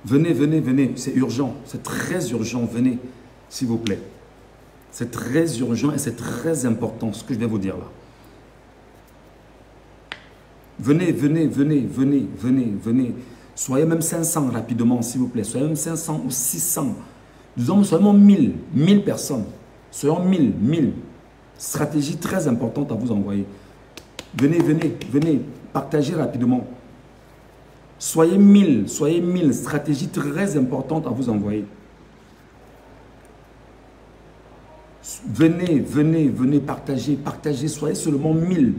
Venez, venez, venez. C'est urgent. C'est très urgent. Venez, s'il vous plaît. C'est très urgent et c'est très important ce que je vais vous dire là. Venez, venez, venez, venez, venez, venez. Soyez même 500 rapidement, s'il vous plaît. Soyez même 500 ou 600. Disons seulement 1000. 1000 personnes. Soyons 1000, 1000. Stratégie très importante à vous envoyer. Venez, venez, venez. Partagez rapidement. Soyez 1000, soyez 1000. Stratégie très importante à vous envoyer. Venez, venez, venez, partagez, partagez. Soyez seulement 1000.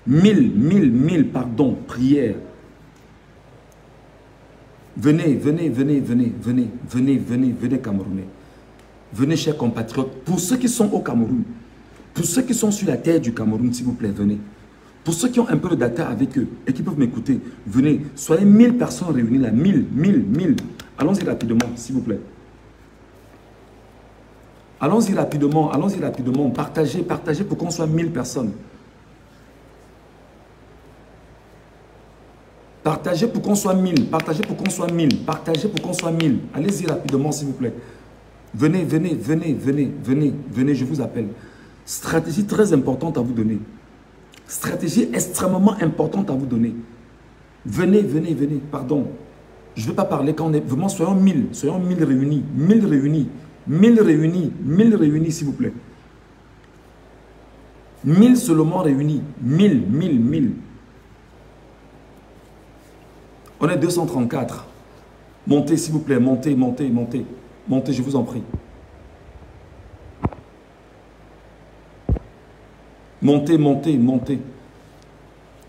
1000, 1000, 1000, pardon, prière. Venez, venez, venez, venez, venez, venez, venez, venez, Camerounais. Venez, chers compatriotes. Pour ceux qui sont au Cameroun, pour ceux qui sont sur la terre du Cameroun, s'il vous plaît, venez. Pour ceux qui ont un peu de data avec eux et qui peuvent m'écouter, venez. Soyez 1000 personnes réunies là. 1000, 1000, 1000. Allons-y rapidement, s'il vous plaît. Allons-y rapidement, allons-y rapidement. Partagez, partagez pour qu'on soit 1000 personnes. Partagez pour qu'on soit 1000. Partagez pour qu'on soit 1000. Partagez pour qu'on soit 1000. Allez-y rapidement, s'il vous plaît. Venez, venez, venez, venez, venez, venez, je vous appelle. Stratégie très importante à vous donner. Stratégie extrêmement importante à vous donner. Venez, venez, venez. Pardon. Je ne vais pas parler quand on est... Vraiment, soyons 1000. Soyons 1000 réunis. 1000 réunis. 1000 réunis. 1000 réunis, s'il vous plaît. 1000 seulement réunis. 1000, 1000, 1000. On est 234. Montez, s'il vous plaît. Montez, montez, montez. Montez, je vous en prie. Montez, montez, montez.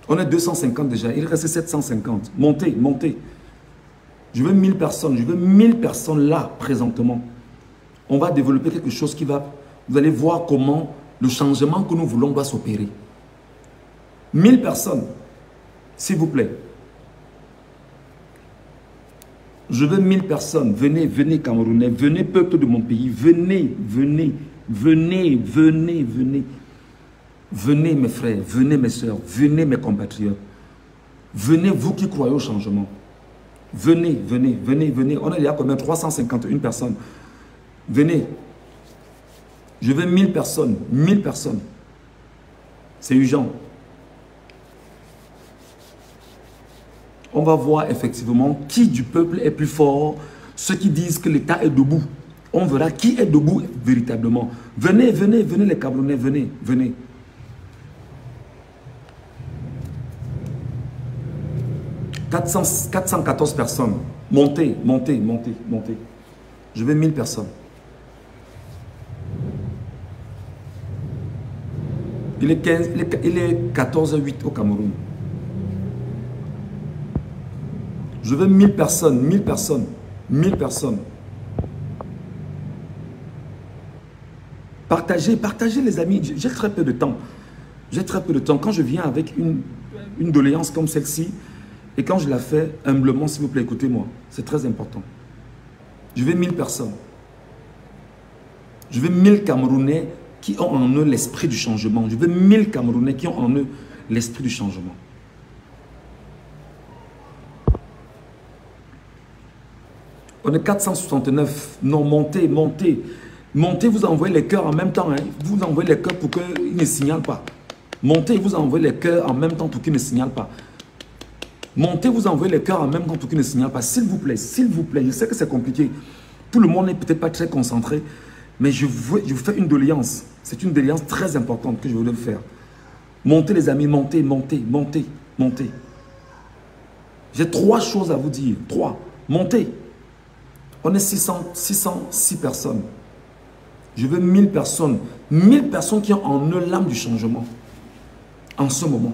On est 250 déjà. Il reste 750. Montez, montez. Je veux 1000 personnes. Je veux 1000 personnes là, présentement. On va développer quelque chose qui va... Vous allez voir comment le changement que nous voulons doit s'opérer. 1000 personnes. S'il vous plaît. Je veux 1000 personnes. Venez, venez Camerounais. Venez peuple de mon pays. Venez, venez, venez, venez, venez. Venez mes frères, venez mes soeurs, venez mes compatriotes. Venez vous qui croyez au changement. Venez, venez, venez, venez. On est déjà combien? 351 personnes. Venez. Je veux 1000 personnes. 1000 personnes. C'est urgent. On va voir effectivement qui du peuple est plus fort. Ceux qui disent que l'État est debout. On verra qui est debout véritablement. Venez, venez, venez les Camerounais, venez, venez. « 414 personnes. Montez, montez, montez, montez. Je veux 1000 personnes. Il est 14h08 au Cameroun. Je veux 1000 personnes, 1000 personnes, 1000 personnes. Partagez, partagez les amis. J'ai très peu de temps. J'ai très peu de temps. Quand je viens avec une doléance comme celle-ci, et quand je la fais humblement, s'il vous plaît, écoutez-moi. C'est très important. Je veux 1000 personnes. Je veux 1000 Camerounais qui ont en eux l'esprit du changement. Je veux 1000 Camerounais qui ont en eux l'esprit du changement. On est 469. Non, montez, montez. Montez, vous envoyez les cœurs en même temps. Hein. Vous envoyez les cœurs pour qu'ils ne signalent pas. Montez, vous envoyez les cœurs en même temps pour qu'ils ne signalent pas. Montez, vous envoyez les cœurs en même temps pour qu'ils ne signalent pas. S'il vous plaît, s'il vous plaît. Je sais que c'est compliqué. Tout le monde n'est peut-être pas très concentré. Mais je vous fais une doléance. C'est une doléance très importante que je voulais vous faire. Montez les amis, montez, montez, montez, montez. J'ai 3 choses à vous dire. 3. Montez. On est 606 personnes. Je veux 1000 personnes. 1000 personnes qui ont en eux l'âme du changement. En ce moment.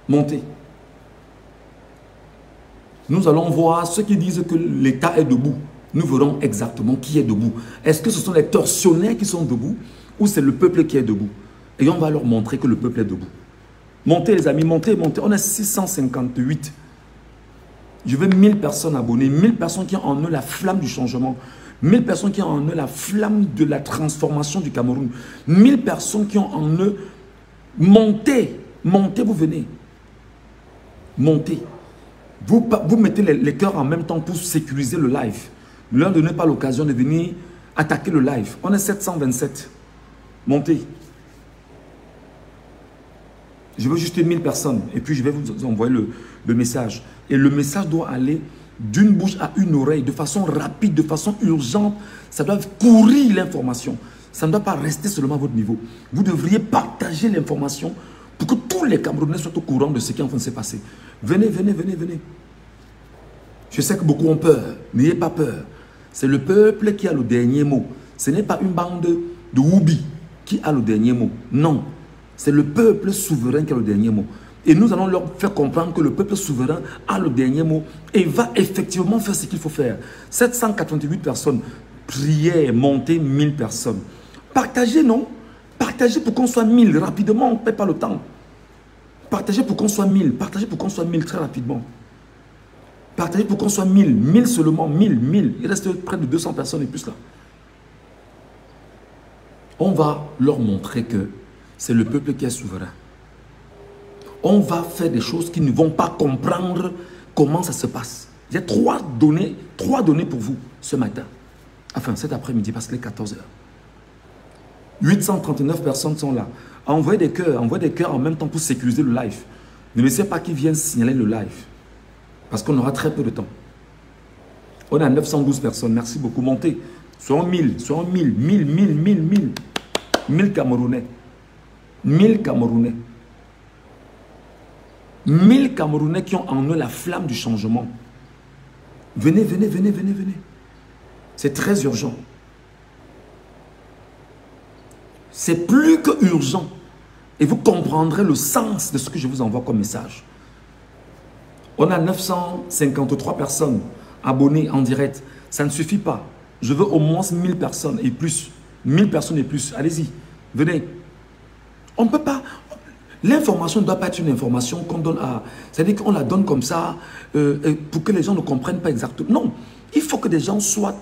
Montez. Nous allons voir ceux qui disent que l'État est debout. Nous verrons exactement qui est debout. Est-ce que ce sont les tortionnaires qui sont debout ou c'est le peuple qui est debout? Et on va leur montrer que le peuple est debout. Montez les amis, montez, montez. On est 658. Je veux 1000 personnes abonnées, 1000 personnes qui ont en eux la flamme du changement. 1000 personnes qui ont en eux la flamme de la transformation du Cameroun. 1000 personnes qui ont en eux... Montez, montez, vous venez. Montez. Vous mettez les cœurs en même temps pour sécuriser le live. Ne leur donnez pas l'occasion de venir attaquer le live. On est 727. Montez. Je veux juste 1000 personnes. Et puis je vais vous envoyer le message. Et le message doit aller d'une bouche à une oreille, de façon rapide, de façon urgente. Ça doit courir l'information. Ça ne doit pas rester seulement à votre niveau. Vous devriez partager l'information pour que tous les Camerounais soient au courant de ce qui est en train de se passer. Venez, venez, venez, venez. Je sais que beaucoup ont peur. N'ayez pas peur. C'est le peuple qui a le dernier mot. Ce n'est pas une bande de Woubi qui a le dernier mot. Non. C'est le peuple souverain qui a le dernier mot. Et nous allons leur faire comprendre que le peuple souverain a le dernier mot et va effectivement faire ce qu'il faut faire. 788 personnes. Prière, montez 1000 personnes. Partagez, non? Partagez pour qu'on soit 1000 rapidement. On ne perd pas le temps. Partagez pour qu'on soit 1000. Partagez pour qu'on soit 1000 très rapidement. Partagez pour qu'on soit 1000. 1000 seulement. 1000. Il reste près de 200 personnes et plus là. On va leur montrer que c'est le peuple qui est souverain. On va faire des choses qui ne vont pas comprendre comment ça se passe. J'ai trois données pour vous ce matin. Enfin, cet après-midi, parce qu'il est 14 h. 839 personnes sont là. Envoyez des cœurs en même temps pour sécuriser le live. Ne laissez pas qu'ils viennent signaler le live. Parce qu'on aura très peu de temps. On a 912 personnes. Merci beaucoup. Montez. Soyons 1000. 1000 Camerounais. 1000 Camerounais. 1000 Camerounais qui ont en eux la flamme du changement. Venez. C'est très urgent. C'est plus que urgent. Et vous comprendrez le sens de ce que je vous envoie comme message. On a 953 personnes abonnées en direct. Ça ne suffit pas. Je veux au moins 1000 personnes et plus. 1000 personnes et plus. Allez-y. Venez. On ne peut pas... L'information ne doit pas être une information qu'on donne à... C'est-à-dire qu'on la donne comme ça pour que les gens ne comprennent pas exactement. Non. Il faut que des gens soient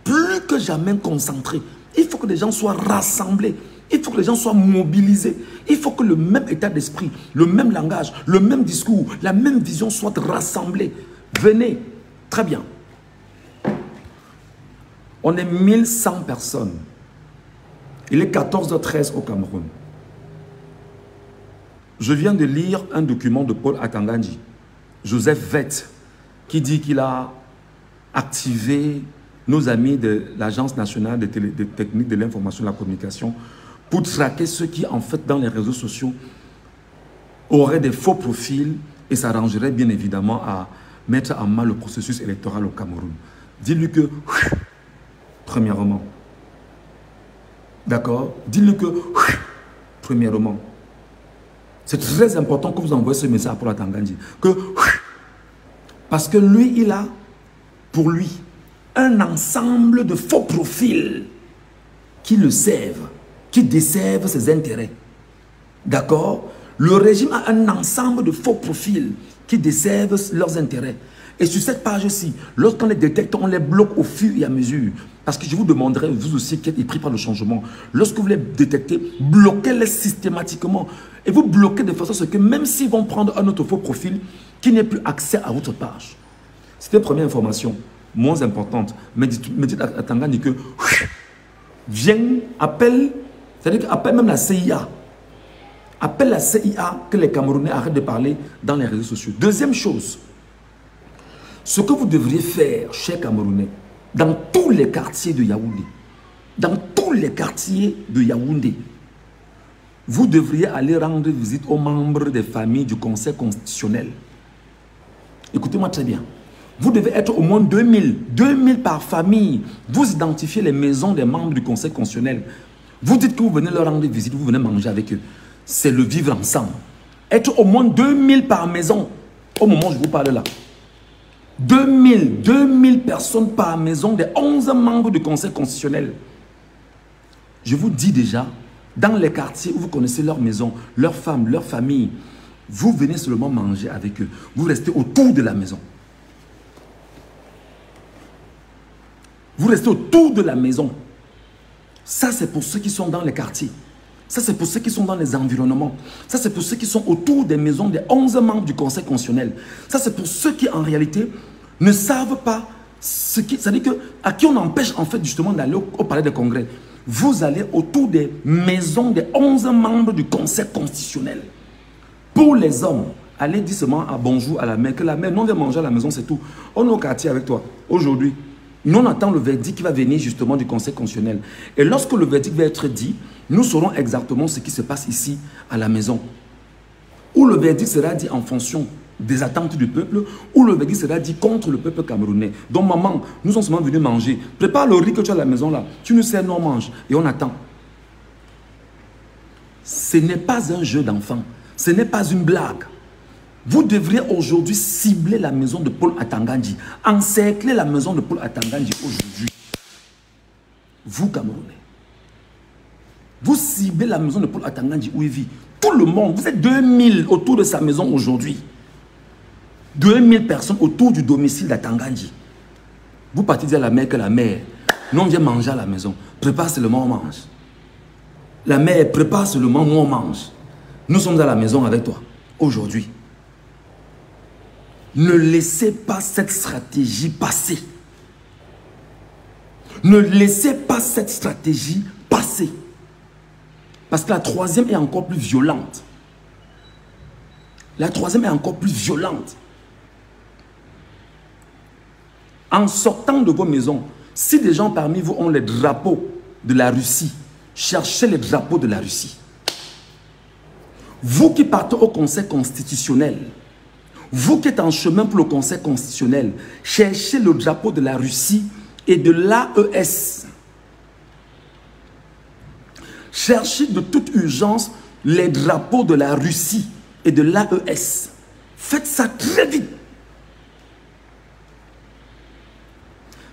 plus que jamais concentrés. Il faut que les gens soient rassemblés. Il faut que les gens soient mobilisés. Il faut que le même état d'esprit, le même langage, le même discours, la même vision soient rassemblés. Venez. Très bien. On est 1100 personnes. Il est 14 h 13 au Cameroun. Je viens de lire un document de Paul Atangandji, Joseph Vett, qui dit qu'il a activé nos amis de l'Agence nationale de techniques de l'information et de la communication pour traquer ceux qui, en fait, dans les réseaux sociaux, auraient des faux profils et s'arrangerait bien évidemment à mettre en main le processus électoral au Cameroun. Dis-lui que, premièrement, d'accord? Dis-lui que, premièrement, c'est très important que vous envoyez ce message à Paul Atangandji. Parce que lui, il a, pour lui, un ensemble de faux profils qui le servent, qui desservent ses intérêts. D'accord? Le régime a un ensemble de faux profils qui desservent leurs intérêts. Et sur cette page-ci, lorsqu'on les détecte, on les bloque au fur et à mesure. Parce que je vous demanderai, vous aussi qui êtes épris par le changement, lorsque vous les détectez, bloquez-les systématiquement. Et vous bloquez de façon à ce que même s'ils vont prendre un autre faux profil, qu'il n'ait plus accès à votre page. C'était la première information, moins importante. Mais dites à Tangani que viens, appelle, c'est-à-dire qu'appelle même la CIA. Appelle la CIA que les Camerounais arrêtent de parler dans les réseaux sociaux. Deuxième chose, ce que vous devriez faire, chers Camerounais, dans tous les quartiers de Yaoundé, vous devriez aller rendre visite aux membres des familles du Conseil constitutionnel. Écoutez-moi très bien. Vous devez être au moins 2000 par famille. Vous identifiez les maisons des membres du Conseil constitutionnel. Vous dites que vous venez leur rendre visite, vous venez manger avec eux. C'est le vivre ensemble. Être au moins 2000 par maison. Au moment où je vous parle là. 2000 personnes par maison des 11 membres du Conseil constitutionnel. Je vous dis déjà, dans les quartiers où vous connaissez leur maison, leurs femmes, leur famille, vous venez seulement manger avec eux. Vous restez autour de la maison. Vous restez autour de la maison. Ça, c'est pour ceux qui sont dans les quartiers. Ça, c'est pour ceux qui sont dans les environnements. Ça, c'est pour ceux qui sont autour des maisons des 11 membres du Conseil constitutionnel. Ça, c'est pour ceux qui, en réalité, ne savent pas ce qui... C'est-à-dire que, à qui on empêche, en fait, justement, d'aller au palais des congrès. Vous allez autour des maisons des 11 membres du Conseil constitutionnel. Pour les hommes, allez dire seulement à bonjour à la mère, que la mère, non, vient manger à la maison, c'est tout. On est au quartier avec toi, aujourd'hui. Nous, on attend le verdict qui va venir justement du Conseil constitutionnel. Et lorsque le verdict va être dit, nous saurons exactement ce qui se passe ici à la maison. Ou le verdict sera dit en fonction des attentes du peuple, ou le verdict sera dit contre le peuple camerounais. Donc maman, nous sommes seulement venus manger. Prépare le riz que tu as à la maison là. Tu nous sers, nous on mange. Et on attend. Ce n'est pas un jeu d'enfant. Ce n'est pas une blague. Vous devriez aujourd'hui cibler la maison de Paul Atangandji. Encercler la maison de Paul Atangandji aujourd'hui. Vous, Camerounais. Vous ciblez la maison de Paul Atangandji où il vit. Tout le monde, vous êtes 2000 autour de sa maison aujourd'hui. 2000 personnes autour du domicile d'Atangandji. Vous partez dire à la mère que la mère, nous on vient manger à la maison. Prépare seulement, on mange. La mère, prépare seulement, nous on mange. Nous sommes à la maison avec toi, aujourd'hui. Ne laissez pas cette stratégie passer. Ne laissez pas cette stratégie passer. Parce que la troisième est encore plus violente. La troisième est encore plus violente. En sortant de vos maisons, si des gens parmi vous ont les drapeaux de la Russie, cherchez les drapeaux de la Russie. Vous qui partez au Conseil constitutionnel, vous qui êtes en chemin pour le Conseil constitutionnel, cherchez le drapeau de la Russie et de l'AES. Cherchez de toute urgence les drapeaux de la Russie et de l'AES. Faites ça très vite.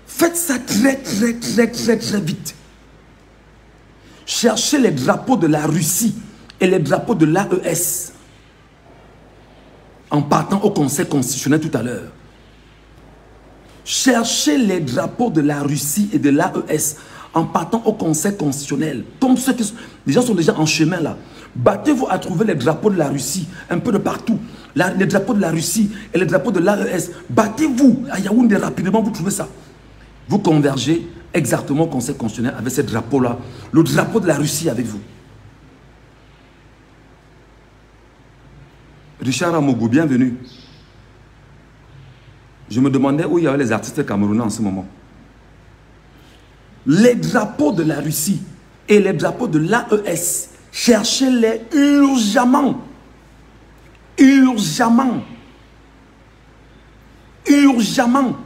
Faites ça très vite. Cherchez les drapeaux de la Russie et les drapeaux de l'AES. En partant au Conseil constitutionnel tout à l'heure. Cherchez les drapeaux de la Russie et de l'AES en partant au Conseil constitutionnel. Comme ceux qui sont, les gens sont déjà en chemin là. Battez-vous à trouver les drapeaux de la Russie un peu de partout. Les drapeaux de la Russie et les drapeaux de l'AES. Battez-vous à Yaoundé rapidement, vous trouvez ça. Vous convergez exactement au Conseil constitutionnel avec ces drapeaux-là. Le drapeau de la Russie avec vous. Richard Amougou, bienvenue. Je me demandais où il y avait les artistes camerounais en ce moment. Les drapeaux de la Russie et les drapeaux de l'AES, cherchez-les urgemment. Urgemment. Urgemment.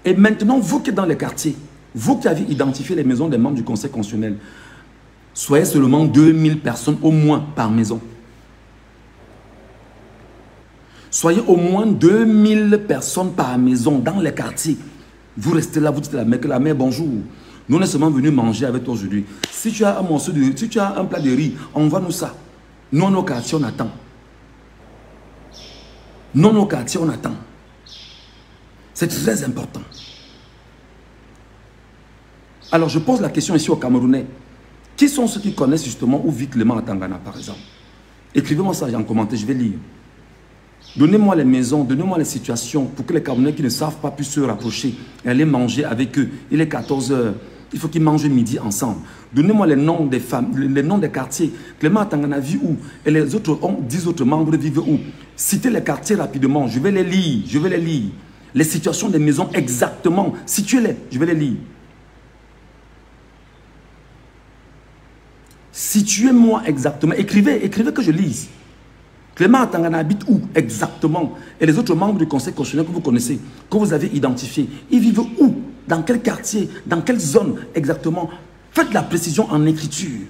Et maintenant, vous qui êtes dans les quartiers, vous qui avez identifié les maisons des membres du Conseil constitutionnel, soyez seulement 2000 personnes au moins par maison. Soyez au moins 2000 personnes par maison dans les quartiers. Vous restez là, vous dites à la mère, bonjour. Nous on est seulement venus manger avec toi aujourd'hui. Si tu as un morceau de riz, si tu as un plat de riz, envoie-nous ça. Nous, nos quartiers, on attend. Nous, nos quartiers, on attend. C'est très important. Alors, je pose la question ici aux Camerounais. Qui sont ceux qui connaissent justement où vit Clément Atangana, par exemple? Écrivez-moi ça en commentaire, je vais lire. Donnez-moi les maisons, donnez-moi les situations pour que les Camerounais qui ne savent pas puissent se rapprocher et aller manger avec eux. Il est 14 h. Il faut qu'ils mangent midi ensemble. Donnez-moi les noms des femmes, les noms des quartiers. Clément Atangana vit où? Et les autres 10 autres membres vivent où? Citez les quartiers rapidement. Je vais les lire. Je vais les lire. Les situations des maisons exactement. Situez-les. Je vais les lire. Situez-moi exactement. Écrivez que je lise. Clément Atangana habite où exactement? Et les autres membres du Conseil constitutionnel que vous connaissez, que vous avez identifiés, ils vivent où? Dans quel quartier? Dans quelle zone exactement? Faites la précision en écriture.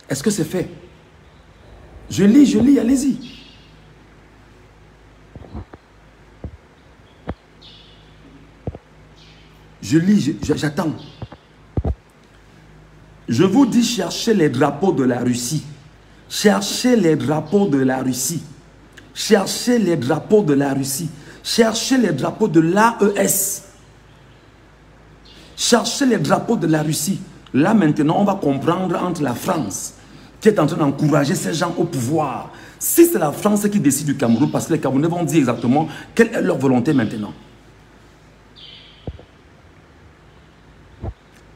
Est-ce que c'est fait? Je lis, allez-y. Je lis, j'attends. Je vous dis, cherchez les drapeaux de la Russie. Cherchez les drapeaux de la Russie. Cherchez les drapeaux de la Russie. Cherchez les drapeaux de l'AES. Cherchez les drapeaux de la Russie. Là maintenant, on va comprendre entre la France, qui est en train d'encourager ces gens au pouvoir. Si c'est la France qui décide du Cameroun, parce que les Camerounais vont dire exactement quelle est leur volonté maintenant.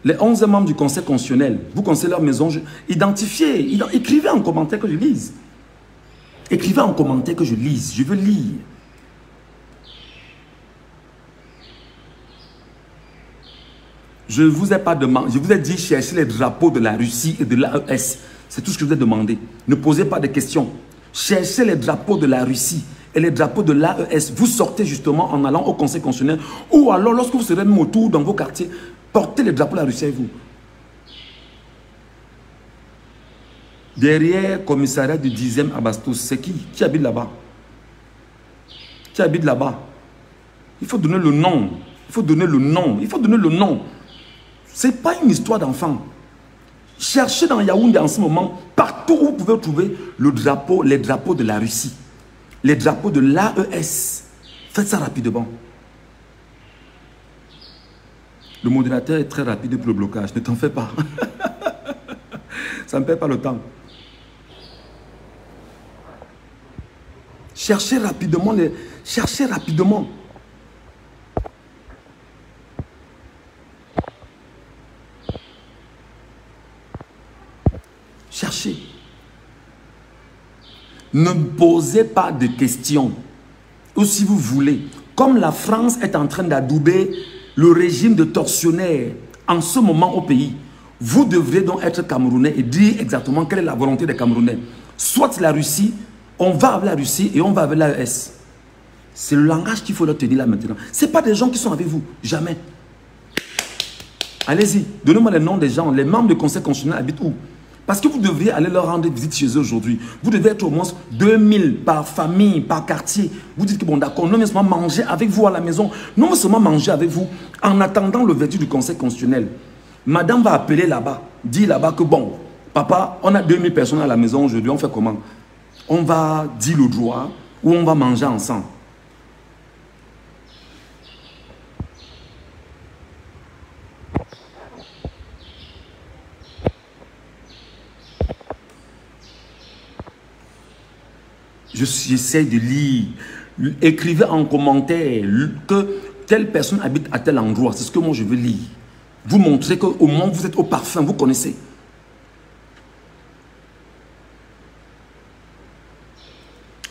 Les 11 membres du Conseil constitutionnel, vous connaissez leur maison, identifiez, écrivez en commentaire que je lise. Écrivez en commentaire que je lise, je veux lire. Je ne vous ai pas demandé, je vous ai dit chercher les drapeaux de la Russie et de l'AES. C'est tout ce que je vous ai demandé. Ne posez pas de questions. Cherchez les drapeaux de la Russie et les drapeaux de l'AES. Vous sortez justement en allant au Conseil constitutionnel ou alors lorsque vous serez même autour dans vos quartiers, portez les drapeaux de la Russie avec vous. Derrière le commissariat du 10e à Bastos, c'est qui? Qui habite là-bas? Qui habite là-bas? Il faut donner le nom. Il faut donner le nom. Il faut donner le nom. Ce n'est pas une histoire d'enfant. Cherchez dans Yaoundé en ce moment, partout où vous pouvez trouver le drapeau, les drapeaux de la Russie, les drapeaux de l'AES. Faites ça rapidement. Le modérateur est très rapide pour le blocage, ne t'en fais pas. Ça ne perd pas le temps. Cherchez rapidement, cherchez rapidement. Cherchez. Ne posez pas de questions. Ou si vous voulez, comme la France est en train d'adouber le régime de tortionnaires en ce moment au pays, vous devrez donc être Camerounais et dire exactement quelle est la volonté des Camerounais. Soit la Russie, on va avec la Russie et on va avec l'AES. C'est le langage qu'il faut leur tenir là maintenant. Ce n'est pas des gens qui sont avec vous, jamais. Allez-y, donnez-moi les noms des gens. Les membres du Conseil constitutionnel habitent où? Parce que vous devriez aller leur rendre visite chez eux aujourd'hui. Vous devez être au moins 2000 par famille, par quartier. Vous dites que bon d'accord, non seulement manger avec vous à la maison, non seulement manger avec vous en attendant le verdict du Conseil constitutionnel. Madame va appeler là-bas, dit là-bas que bon, papa, on a 2000 personnes à la maison aujourd'hui, on fait comment? On va dire le droit ou on va manger ensemble. J'essaie de lire. Écrivez en commentaire que telle personne habite à tel endroit. C'est ce que moi je veux lire. Vous montrez qu'au moins vous êtes au parfum, vous connaissez.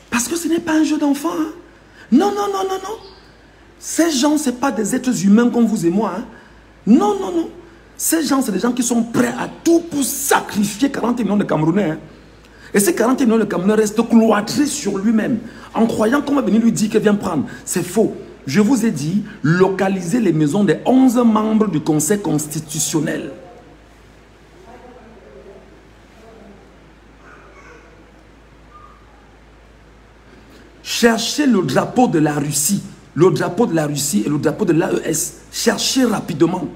Parce que ce n'est pas un jeu d'enfant. Hein? Non, non, non, non, non. Ces gens, ce n'est pas des êtres humains comme vous et moi. Hein? Non, non, non. Ces gens, c'est des gens qui sont prêts à tout pour sacrifier 40 millions de Camerounais. Hein? Et ces 40 millions de Camerounais restent cloîtrés sur lui-même, en croyant qu'on va venir lui dire qu'il vient prendre. C'est faux. Je vous ai dit, localisez les maisons des 11 membres du Conseil constitutionnel. Cherchez le drapeau de la Russie, le drapeau de la Russie et le drapeau de l'AES. Cherchez rapidement.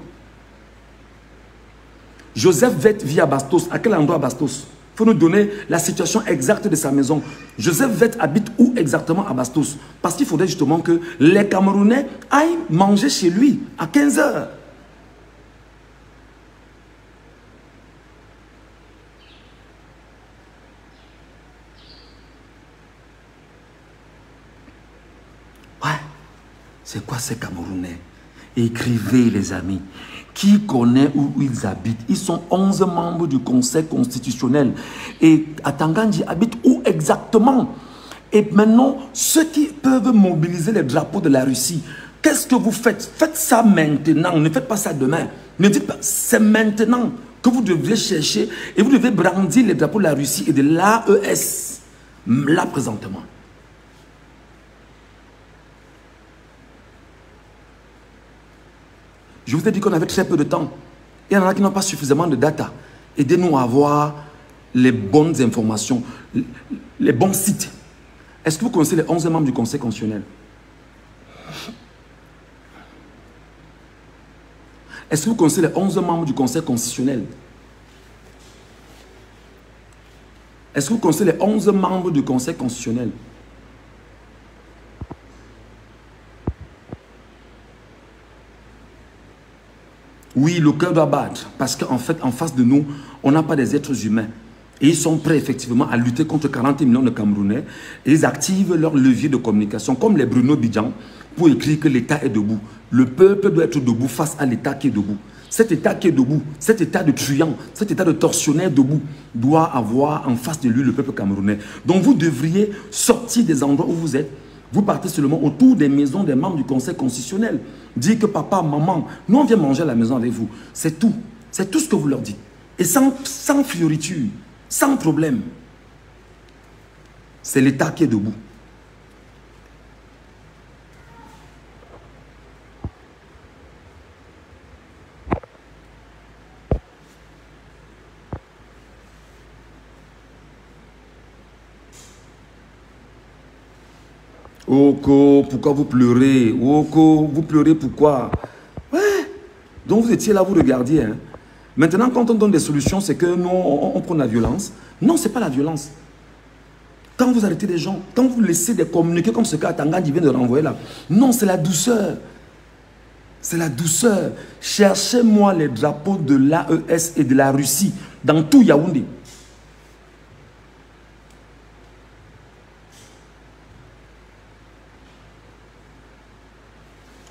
Joseph Vett vit à Bastos. À quel endroit à Bastos? Il faut nous donner la situation exacte de sa maison. Joseph Vett habite où exactement à Bastos? Parce qu'il faudrait justement que les Camerounais aillent manger chez lui à 15 h. Ouais, c'est quoi ces Camerounais? Écrivez les amis. Qui connaît où ils habitent? Ils sont 11 membres du Conseil constitutionnel. Et Atangandji habite où exactement? Et maintenant, ceux qui peuvent mobiliser les drapeaux de la Russie, qu'est-ce que vous faites? Faites ça maintenant, ne faites pas ça demain. Ne dites pas, c'est maintenant que vous devez chercher et vous devez brandir les drapeaux de la Russie et de l'AES, là présentement. Je vous ai dit qu'on avait très peu de temps. Il y en a qui n'ont pas suffisamment de data. Aidez-nous à avoir les bonnes informations, les bons sites. Est-ce que vous connaissez les 11 membres du Conseil constitutionnel? Est-ce que vous connaissez les 11 membres du Conseil constitutionnel? Est-ce que vous connaissez les 11 membres du Conseil constitutionnel? Oui, le cœur doit battre. Parce qu'en fait, en face de nous, on n'a pas des êtres humains. Et ils sont prêts effectivement à lutter contre 40 millions de Camerounais. Et ils activent leur levier de communication, comme les Bruno Bidjan, pour écrire que l'État est debout. Le peuple doit être debout face à l'État qui est debout. Cet État qui est debout, cet État de truand, cet État de tortionnaire debout, doit avoir en face de lui le peuple camerounais. Donc vous devriez sortir des endroits où vous êtes. Vous partez seulement autour des maisons des membres du Conseil constitutionnel. Dire que papa, maman, nous on vient manger à la maison avec vous. C'est tout. C'est tout ce que vous leur dites. Et sans fioriture, sans problème. C'est l'État qui est debout. Oko, pourquoi vous pleurez? Oko, vous pleurez pourquoi? Ouais. Donc vous étiez là, vous regardiez. Hein. Maintenant, quand on donne des solutions, c'est que nous, on prend la violence. Non, ce n'est pas la violence. Quand vous arrêtez des gens, quand vous laissez des communiqués comme ce cas Tangandi vient de renvoyer là, non, c'est la douceur. C'est la douceur. Cherchez-moi les drapeaux de l'AES et de la Russie dans tout Yaoundé.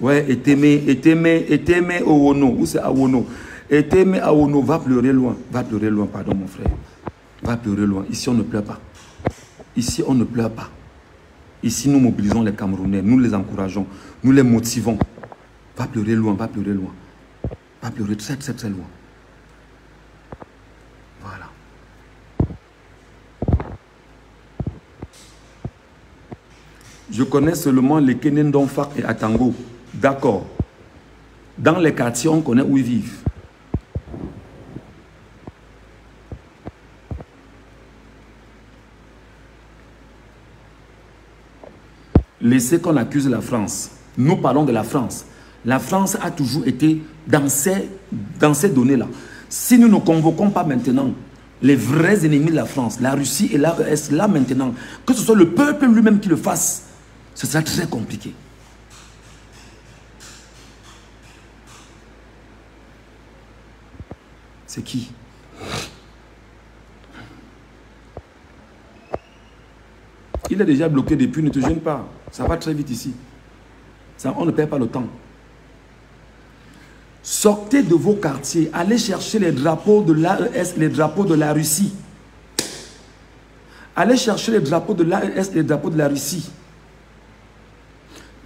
Ouais, Eteme Owono, où c'est Awono? Eteme Awono, va pleurer loin, pardon mon frère. Va pleurer loin. Ici, on ne pleure pas. Ici, on ne pleure pas. Ici, nous mobilisons les Camerounais, nous les encourageons, nous les motivons. Va pleurer loin, va pleurer loin. Va pleurer très, très, très loin. Voilà. Je connais seulement les Kenendonfak et Atango. D'accord. Dans les quartiers, on connaît où ils vivent. Laissez qu'on accuse la France. Nous parlons de la France. La France a toujours été dans ces données-là. Si nous ne convoquons pas maintenant les vrais ennemis de la France, la Russie et l'AES, là maintenant, que ce soit le peuple lui-même qui le fasse, ce sera très compliqué. C'est qui? Il est déjà bloqué depuis, ne te gêne pas. Ça va très vite ici. Ça, on ne perd pas le temps. Sortez de vos quartiers, allez chercher les drapeaux de l'AES, les drapeaux de la Russie. Allez chercher les drapeaux de l'AES, les drapeaux de la Russie.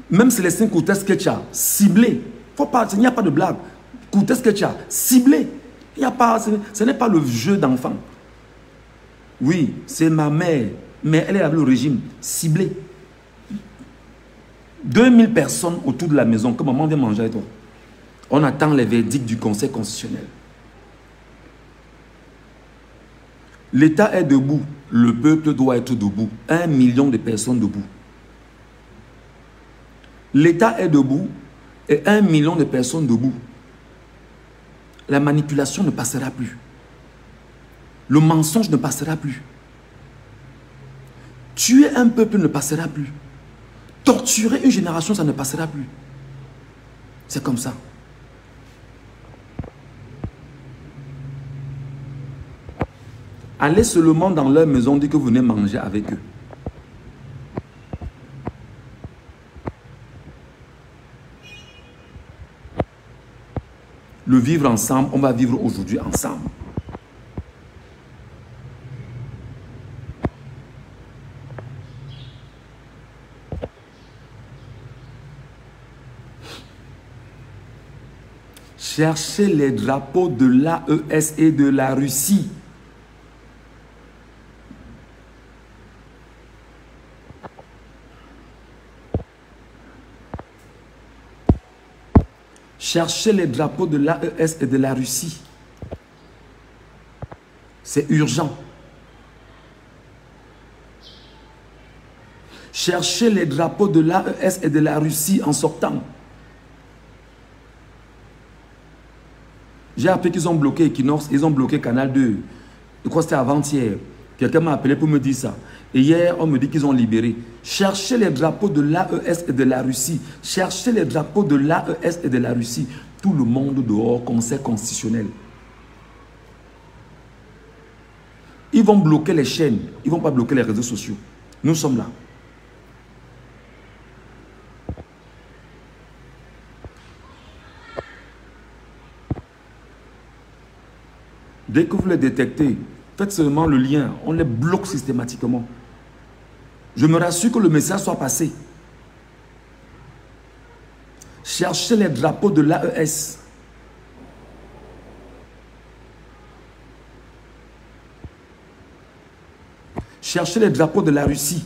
Même Célestin Koutes-Ketcha, ciblé. Il n'y a pas de blague. Koutes-Ketcha, ciblé. Il n'y a pas, ce n'est pas le jeu d'enfant. Oui, c'est ma mère, mais elle est avec le régime, ciblé. 2000 personnes autour de la maison, que maman vient manger avec toi. On attend les verdicts du Conseil constitutionnel. L'État est debout, le peuple doit être debout. 1 million de personnes debout. L'État est debout et 1 million de personnes debout. La manipulation ne passera plus. Le mensonge ne passera plus. Tuer un peuple ne passera plus. Torturer une génération, ça ne passera plus. C'est comme ça. Allez seulement dans leur maison, dites que vous venez manger avec eux. Le vivre ensemble, on va vivre aujourd'hui ensemble. Cherchez les drapeaux de l'AES et de la Russie. Cherchez les drapeaux de l'AES et de la Russie. C'est urgent. Cherchez les drapeaux de l'AES et de la Russie en sortant. J'ai appris qu'ils ont bloqué Equinox, ils ont bloqué Canal 2. Je crois que c'était avant-hier. Quelqu'un m'a appelé pour me dire ça. Et hier, on me dit qu'ils ont libéré. Cherchez les drapeaux de l'AES et de la Russie. Cherchez les drapeaux de l'AES et de la Russie. tout le monde dehors, conseil constitutionnel. Ils vont bloquer les chaînes, ils ne vont pas bloquer les réseaux sociaux. Nous sommes là. Dès que vous les détectez, faites seulement le lien, on les bloque systématiquement. Je me rassure que le message soit passé. Cherchez les drapeaux de l'AES. Cherchez les drapeaux de la Russie.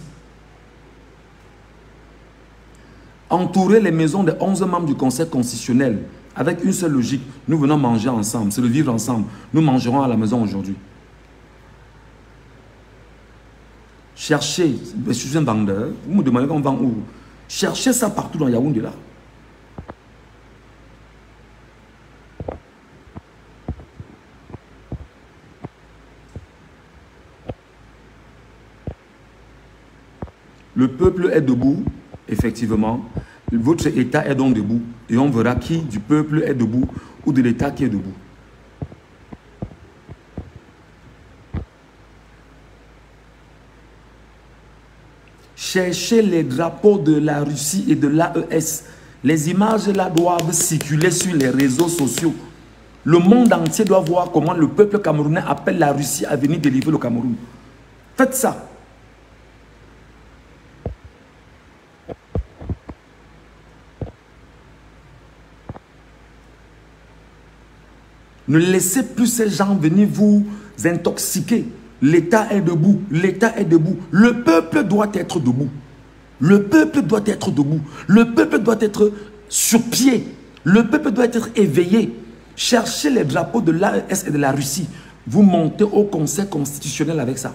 Entourez les maisons des 11 membres du Conseil constitutionnel avec une seule logique. Nous venons manger ensemble, c'est le vivre ensemble. Nous mangerons à la maison aujourd'hui. Cherchez, je suis un vendeur, vous me demandez qu'on vend où? Cherchez ça partout dans Yaoundé là. Le peuple est debout, effectivement. Votre État est donc debout. Et on verra qui du peuple est debout ou de l'État qui est debout. Cherchez les drapeaux de la Russie et de l'AES. Les images là doivent circuler sur les réseaux sociaux. Le monde entier doit voir comment le peuple camerounais appelle la Russie à venir délivrer le Cameroun. Faites ça. Ne laissez plus ces gens venir vous intoxiquer. L'État est debout. L'État est debout. Le peuple doit être debout. Le peuple doit être debout. Le peuple doit être sur pied. Le peuple doit être éveillé. Cherchez les drapeaux de l'AES et de la Russie. Vous montez au Conseil constitutionnel avec ça.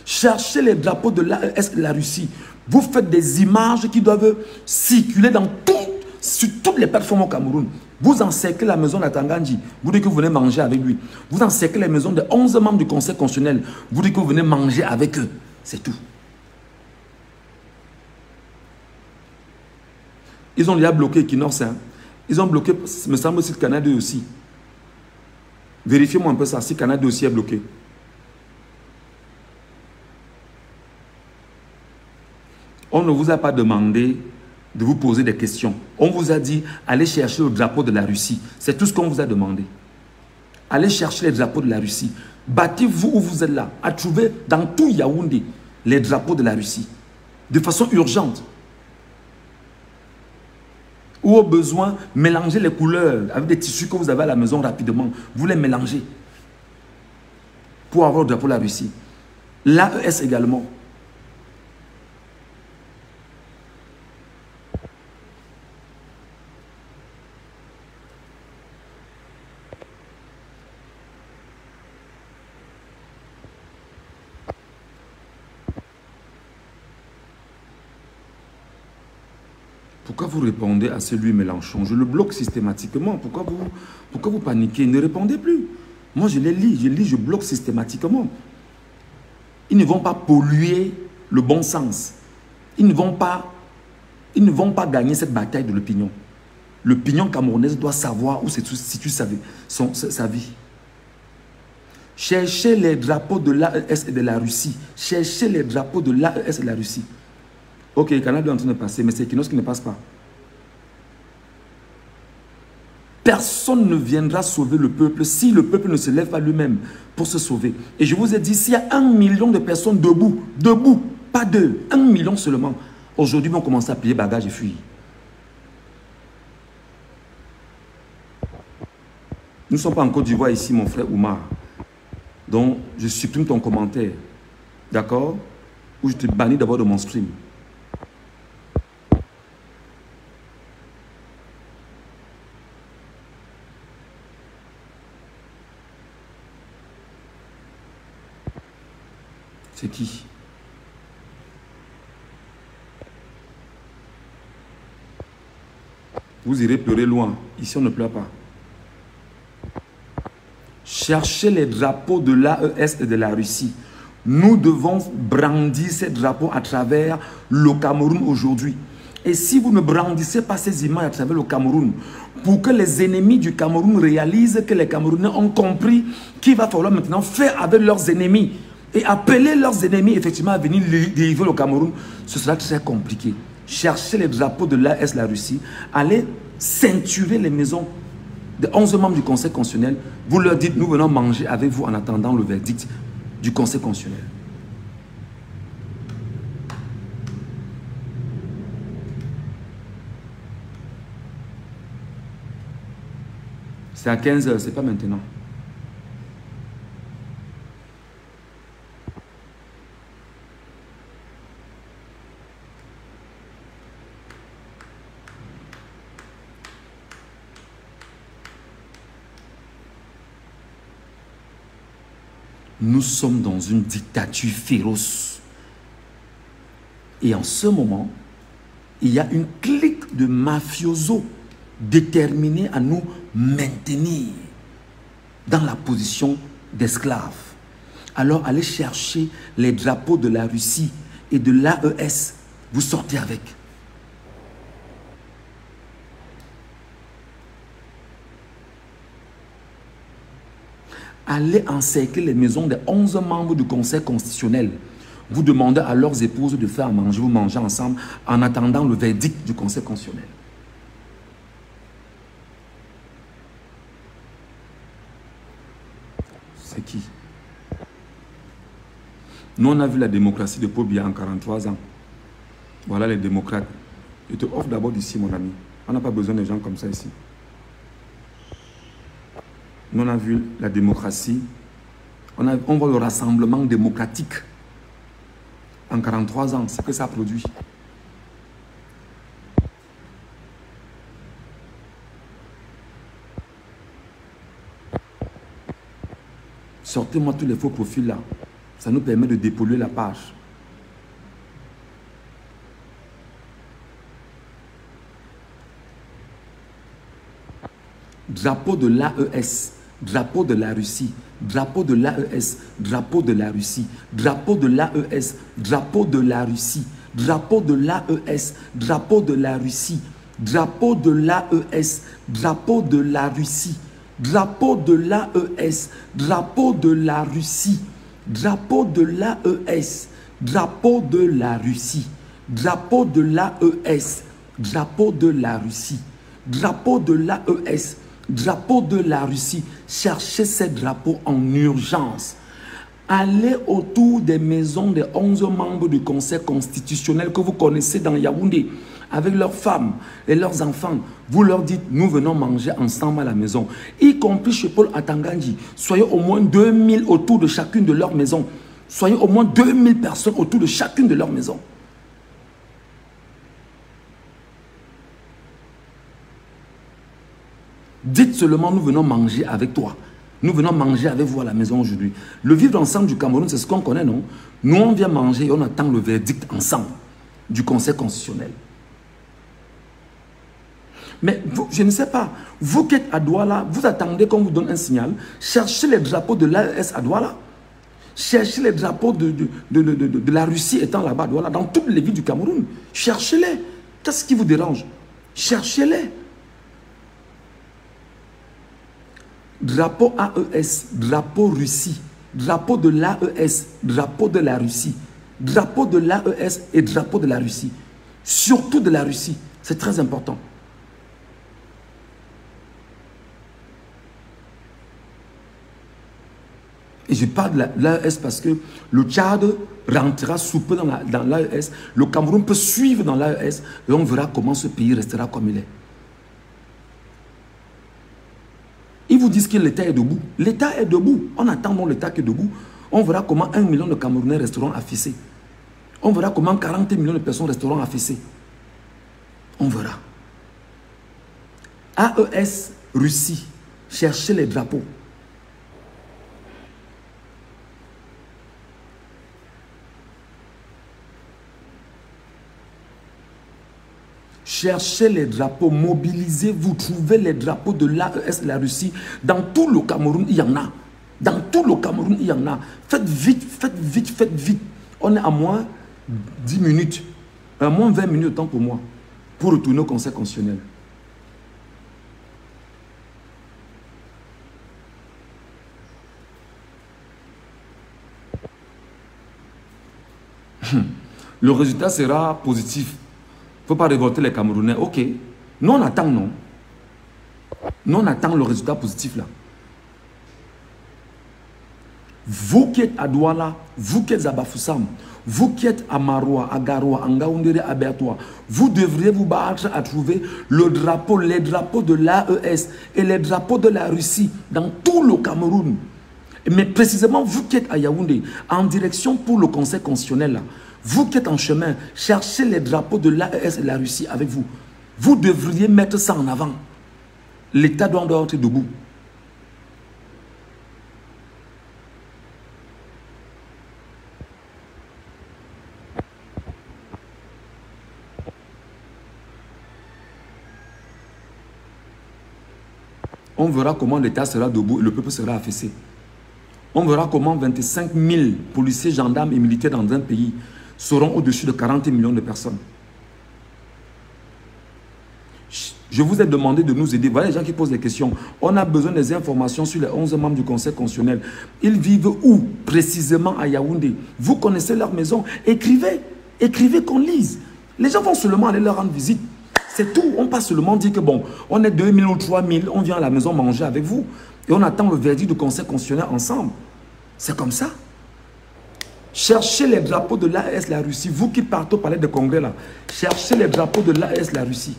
Cherchez les drapeaux de l'AES et de la Russie. Vous faites des images qui doivent circuler sur toutes les plateformes au Cameroun. Vous encerclez la maison d'Atangandji, vous dites que vous venez manger avec lui. Vous encerclez les maisons de 11 membres du Conseil constitutionnel, vous dites que vous venez manger avec eux. C'est tout. Ils ont déjà bloqué Equinox. Hein. Ils ont bloqué, me semble aussi, le Canada aussi. Vérifiez-moi un peu ça, si Canada aussi est bloqué. On ne vous a pas demandé de vous poser des questions. On vous a dit, allez chercher le drapeau de la Russie. C'est tout ce qu'on vous a demandé. Allez chercher les drapeaux de la Russie. Battez-vous où vous êtes là, à trouver dans tout Yaoundé les drapeaux de la Russie. De façon urgente. Ou au besoin, mélangez les couleurs avec des tissus que vous avez à la maison rapidement. Vous les mélangez pour avoir le drapeau de la Russie. L'AES également. Pourquoi vous répondez à celui Mélenchon? Je le bloque systématiquement. Pourquoi vous paniquez? Ne répondez plus. Moi, je les lis, je bloque systématiquement. Ils ne vont pas polluer le bon sens. Ils ne vont pas gagner cette bataille de l'opinion. L'opinion camerounaise doit savoir où se situe sa vie. Cherchez les drapeaux de l'AES et de la Russie. Cherchez les drapeaux de l'AES et de la Russie. Ok, le Canada est en train de passer, mais c'est Equinox qui ne passe pas. Personne ne viendra sauver le peuple si le peuple ne se lève pas lui-même pour se sauver. Et je vous ai dit, s'il y a 1 million de personnes debout, pas 2, 1 million seulement, aujourd'hui vont commencer à plier bagages et fuir. Nous ne sommes pas en Côte d'Ivoire ici, mon frère Oumar. Donc, je supprime ton commentaire. D'accord? Ou je te bannis d'abord de mon stream. C'est qui? Vous irez pleurer loin. Ici, on ne pleure pas. Cherchez les drapeaux de l'AES et de la Russie. Nous devons brandir ces drapeaux à travers le Cameroun aujourd'hui. Et si vous ne brandissez pas ces images à travers le Cameroun, pour que les ennemis du Cameroun réalisent que les Camerounais ont compris qu'il va falloir maintenant faire avec leurs ennemis et appeler leurs ennemis effectivement à venir délivrer le Cameroun, ce sera très compliqué. Cherchez les drapeaux de l'AS, la Russie, allez ceinturer les maisons des 11 membres du Conseil constitutionnel. Vous leur dites, nous venons manger avec vous en attendant le verdict du Conseil constitutionnel. C'est à 15 h, c'est pas maintenant. Nous sommes dans une dictature féroce. Et en ce moment, il y a une clique de mafiosos déterminés à nous maintenir dans la position d'esclaves. Alors allez chercher les drapeaux de la Russie et de l'AES. Vous sortez avec. Allez encercler les maisons des 11 membres du Conseil constitutionnel. Vous demandez à leurs épouses de faire à manger, vous mangez ensemble en attendant le verdict du Conseil constitutionnel. C'est qui? Nous, on a vu la démocratie de Paul Biya en 43 ans. Voilà les démocrates. Je te offre d'abord d'ici, mon ami. On n'a pas besoin de gens comme ça ici. Nous, on a vu la démocratie. On voit le rassemblement démocratique. En 43 ans, c'est que ça produit. Sortez-moi tous les faux profils là. Ça nous permet de dépolluer la page. Drapeau de l'AES, drapeau de la Russie, drapeau de l'AES, drapeau de la Russie, drapeau de l'AES, drapeau de la Russie, drapeau de l'AES, drapeau de la Russie, drapeau de l'AES, drapeau de la Russie, drapeau de l'AES, drapeau de la Russie, drapeau de l'AES, drapeau de la Russie, drapeau de l'AES, drapeau de la Russie, drapeau de l'AES, drapeau de la Russie. Cherchez ces drapeaux en urgence. Allez autour des maisons des 11 membres du Conseil constitutionnel que vous connaissez dans Yaoundé, avec leurs femmes et leurs enfants. Vous leur dites, nous venons manger ensemble à la maison. Y compris chez Paul Atangandji. Soyez au moins 2000 autour de chacune de leurs maisons. Soyez au moins 2000 personnes autour de chacune de leurs maisons. Dites seulement, nous venons manger avec toi. Nous venons manger avec vous à la maison aujourd'hui. Le vivre ensemble du Cameroun, c'est ce qu'on connaît, non? Nous, on vient manger et on attend le verdict ensemble du Conseil constitutionnel. Mais vous, je ne sais pas, vous qui êtes à Douala, vous attendez qu'on vous donne un signal. Cherchez les drapeaux de l'AES à Douala. Cherchez les drapeaux de la Russie étant là-bas à Douala, dans toutes les villes du Cameroun. Cherchez-les. Qu'est-ce qui vous dérange? Cherchez-les. Drapeau AES, drapeau Russie, drapeau de l'AES, drapeau de la Russie, drapeau de l'AES et drapeau de la Russie. Surtout de la Russie, c'est très important. Et je parle de l'AES parce que le Tchad rentrera sous peu dans l'AES, le Cameroun peut suivre dans l'AES et on verra comment ce pays restera comme il est. Ils vous disent que l'État est debout. L'État est debout. On attend donc l'État qui est debout. On verra comment 1 million de Camerounais resteront affaissés. On verra comment 40 millions de personnes resteront affaissées. On verra. AES, Russie, cherchez les drapeaux. Cherchez les drapeaux, mobilisez-vous, trouvez les drapeaux de l'AES, la Russie. Dans tout le Cameroun, il y en a. Dans tout le Cameroun, il y en a. Faites vite, faites vite, faites vite. On est à moins 10 minutes, à moins 20 minutes de temps pour moi. pour retourner au Conseil constitutionnel. Le résultat sera positif. Il ne faut pas révolter les Camerounais. Ok. Nous, on attend, non? Nous, on attend le résultat positif, là. Vous qui êtes à Douala, vous qui êtes à Bafoussam, vous qui êtes à Maroua, à Garoua, à Ngaoundéré, à Bertoua, vous devriez vous battre à trouver le drapeau, les drapeaux de l'AES et les drapeaux de la Russie dans tout le Cameroun. Mais précisément, vous qui êtes à Yaoundé, en direction pour le Conseil constitutionnel, là, vous qui êtes en chemin, cherchez les drapeaux de l'AES et de la Russie avec vous. Vous devriez mettre ça en avant. L'État doit être debout. On verra comment l'État sera debout et le peuple sera affaissé. On verra comment 25 000 policiers, gendarmes et militaires dans un pays seront au-dessus de 40 millions de personnes. Je vous ai demandé de nous aider. Voilà les gens qui posent des questions. On a besoin des informations sur les 11 membres du Conseil constitutionnel. Ils vivent où? Précisément à Yaoundé. Vous connaissez leur maison. Écrivez. Écrivez qu'on lise. Les gens vont seulement aller leur rendre visite. C'est tout. On passe seulement dire que bon, on est 2000 ou 3000, on vient à la maison manger avec vous. Et on attend le verdict du Conseil constitutionnel ensemble. C'est comme ça. Cherchez les drapeaux de l'AES, la Russie. Vous qui partez au palais de congrès là, cherchez les drapeaux de l'AES, la Russie.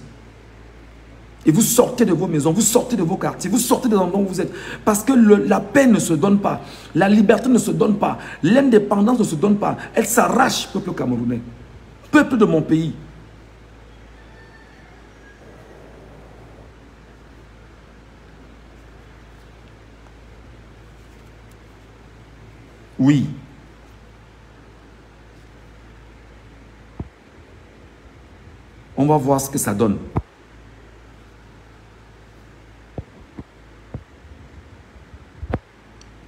Et vous sortez de vos maisons, vous sortez de vos quartiers, vous sortez des endroits où vous êtes. Parce que la paix ne se donne pas, la liberté ne se donne pas, l'indépendance ne se donne pas. Elle s'arrache, peuple camerounais, peuple de mon pays. Oui. On va voir ce que ça donne.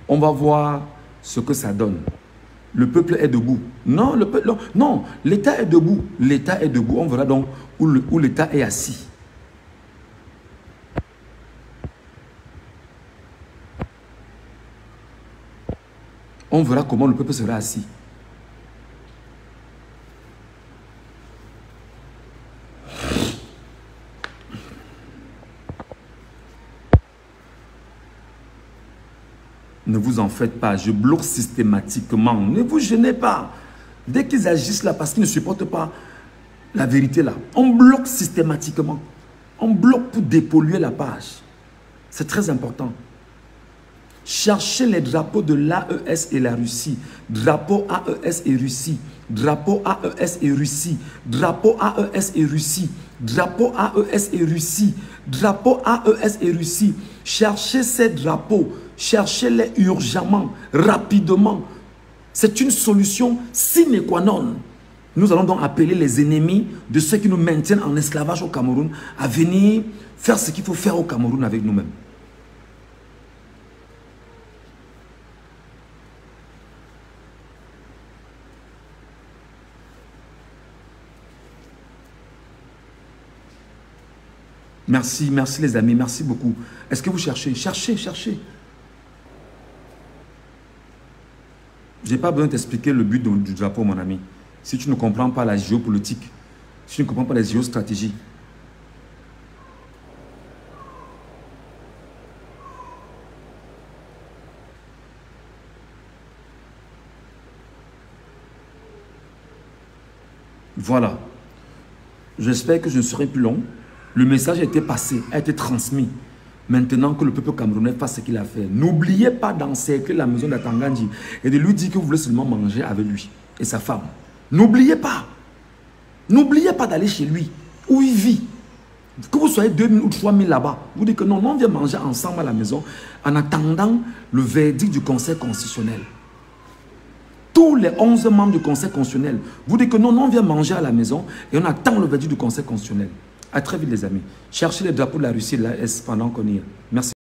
On va voir ce que ça donne. Le peuple est debout. Non, le peuple, non, l'État est debout. L'État est debout. On verra donc où l'État est assis. On verra comment le peuple sera assis. Ne vous en faites pas, je bloque systématiquement. Ne vous gênez pas. Dès qu'ils agissent là, parce qu'ils ne supportent pas la vérité là, on bloque systématiquement. On bloque pour dépolluer la page. C'est très important. Cherchez les drapeaux de l'AES et la Russie. Drapeau AES et Russie. Drapeau AES et Russie. Drapeau AES et Russie. Drapeau AES et Russie. Drapeau AES et Russie. Cherchez ces drapeaux. Cherchez-les urgemment, rapidement. C'est une solution sine qua non. Nous allons donc appeler les ennemis de ceux qui nous maintiennent en esclavage au Cameroun à venir faire ce qu'il faut faire au Cameroun avec nous-mêmes. Merci, merci les amis, merci beaucoup. Est-ce que vous cherchez? Cherchez, cherchez. Je n'ai pas besoin de t'expliquer le but du drapeau, mon ami. Si tu ne comprends pas la géopolitique, si tu ne comprends pas la géostratégie. Voilà. J'espère que je ne serai plus long. Le message a été passé, a été transmis. Maintenant que le peuple camerounais fasse ce qu'il a fait. N'oubliez pas d'encercler la maison d'Atangandji et de lui dire que vous voulez seulement manger avec lui et sa femme. N'oubliez pas. N'oubliez pas d'aller chez lui, où il vit. Que vous soyez 2000 ou 3000 là-bas, vous dites que non, on vient manger ensemble à la maison en attendant le verdict du Conseil constitutionnel. Tous les 11 membres du Conseil constitutionnel, vous dites que non, on vient manger à la maison et on attend le verdict du Conseil constitutionnel. À très vite les amis. Cherchez les drapeaux de la Russie et de l'AES pendant qu'on y est. Merci.